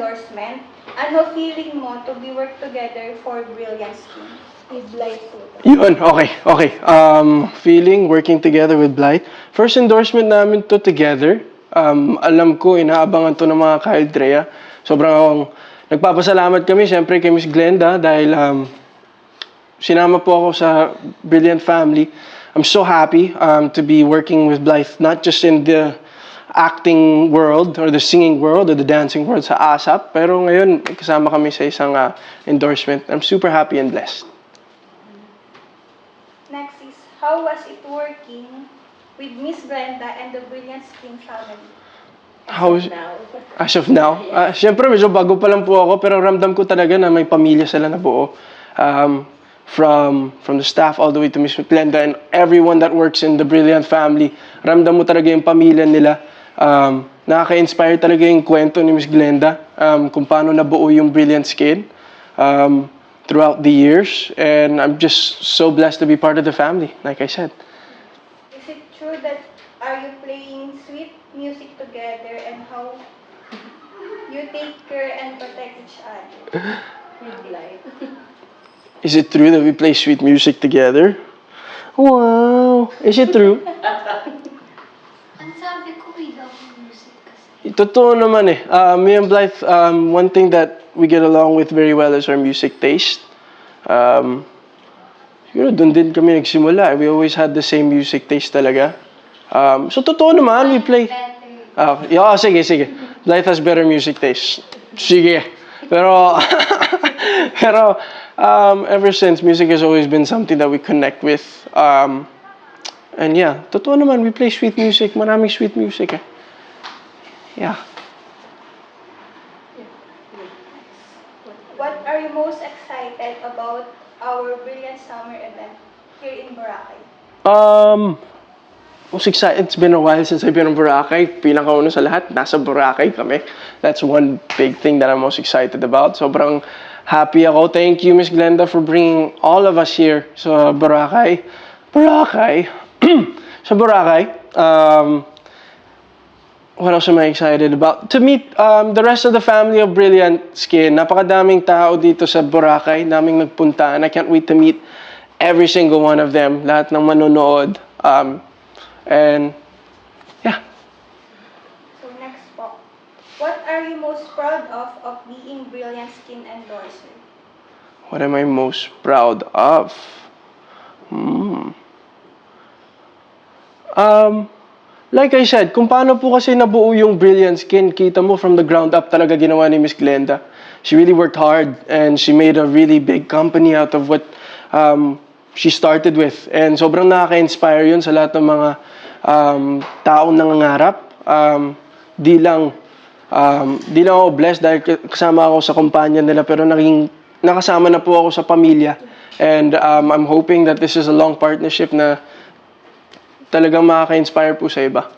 endorsement, ano feeling mo to be work together for Brilliant Skin? With Blythe po. Yun, okay. Feeling, working together with Blythe. First endorsement namin to together. Alam ko, inaabangan to ng mga ka-Aldrea. Sobrang akong nagpapasalamat kami, siyempre, kay Miss Glenda dahil sinama po ako sa Brilliant family. I'm so happy to be working with Blythe, not just in the acting world or the singing world or the dancing world sa ASAP, pero ngayon kasama kami sa isang endorsement. I'm super happy and blessed. Next is, how was it working with Miss Glenda and the Brilliant Skin family? As of now? Siyempre, medyo bago pa lang po ako, pero ramdam ko talaga na may pamilya sila na buo. From the staff all the way to Miss Glenda and everyone that works in the Brilliant family, ramdam mo talaga yung pamilya nila. Nakaka-inspire talaga yung kwento ni Miss Glenda, kung paano nabuo yung Brilliant Skin throughout the years. And I'm just so blessed to be part of the family, like I said. Is it true that are you playing sweet music together and how you take care and protect each other? Is it true that we play sweet music together? Wow! Is it true? Ang sabi ko, we love music kasi. Totoo naman eh. Me and Blythe, one thing that we get along with very well is our music taste. Siguro doon din kami nagsimula. We always had the same music taste talaga. So totoo naman, we play. Sige. Blythe has better music taste. Sige. Pero, ever since, music has always been something that we connect with. And yeah, totoo naman, we play sweet music. Maraming sweet music eh. Yeah. What are you most excited about our Brilliant Summer event here in Boracay? Most excited. It's been a while since I've been in Boracay. Pinakauna sa lahat, nasa Boracay kami. That's one big thing that I'm most excited about. Sobrang happy ako. Thank you, Miss Glenda, for bringing all of us here sa Boracay. Sa Boracay. What else am I excited about? To meet the rest of the family of Brilliant Skin. Napakadaming tao dito sa Boracay, naming nagpunta. And I can't wait to meet every single one of them. Lahat ng manonood. And yeah. So next po, what are you most proud of being Brilliant Skin endorser? What am I most proud of? Like I said, kung paano po kasi nabuo yung Brilliant Skin, kita mo from the ground up talaga ginawa ni Miss Glenda. She really worked hard and she made a really big company out of what she started with. And sobrang nakaka-inspire yun sa lahat ng mga taong nangangarap. Di lang ako blessed dahil kasama ako sa kumpanya nila, pero nakasama na po ako sa pamilya. And I'm hoping that this is a long partnership na talagang makaka-inspire po sa iba.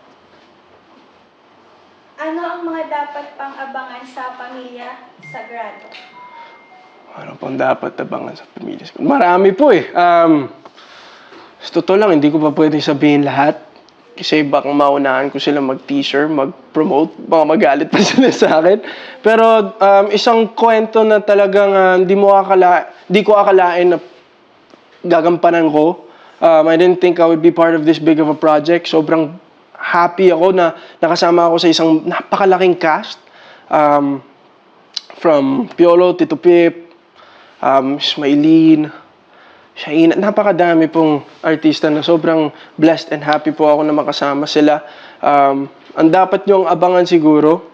Ano ang mga dapat pang abangan sa pamilya Sagrado? Ano pang dapat abangan sa pamilya? Marami po eh. Sa totoo lang, hindi ko pa pwedeng sabihin lahat. Kasi baka maunahan ko sila mag-teaser, mag-promote, baka magalit pa sila sa akin. Pero isang kwento na talagang di ko akalain na gagampanan ko. I didn't think I would be part of this big of a project. Sobrang happy ako na nakasama ako sa isang napakalaking cast. From Piolo, Tito Pip, Ismailin, Shaina, napakadami pong artista na sobrang blessed and happy po ako na makasama sila. Ang dapat nyong abangan siguro,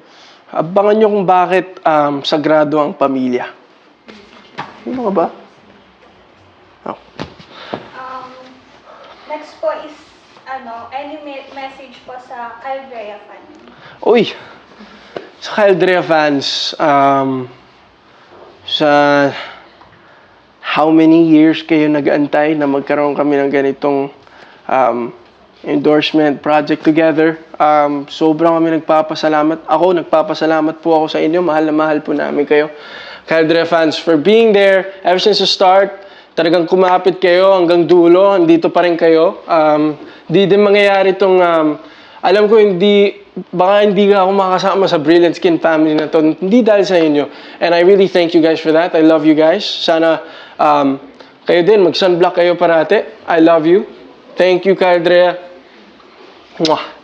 abangan nyo kung bakit sagrado ang pamilya. Ano ka ba? Next po is, any message po sa Aldrea fan? Uy! Sa Caldrea fans, sa how many years kayo nag-aantay na magkaroon kami ng ganitong endorsement project together. Sobrang kami nagpapasalamat. Nagpapasalamat po ako sa inyo. Mahal na mahal po namin kayo. Caldrea fans, for being there ever since the start. Talagang kumapit kayo hanggang dulo. Andito pa rin kayo. Di din mangyayari itong, alam ko hindi baka hindi ka ako makasama sa Brilliant Skin family na to. Hindi dahil sa inyo. And I really thank you guys for that. I love you guys. Sana kayo din, mag-sunblock kayo parate. I love you. Thank you, Kardrea. Mwah.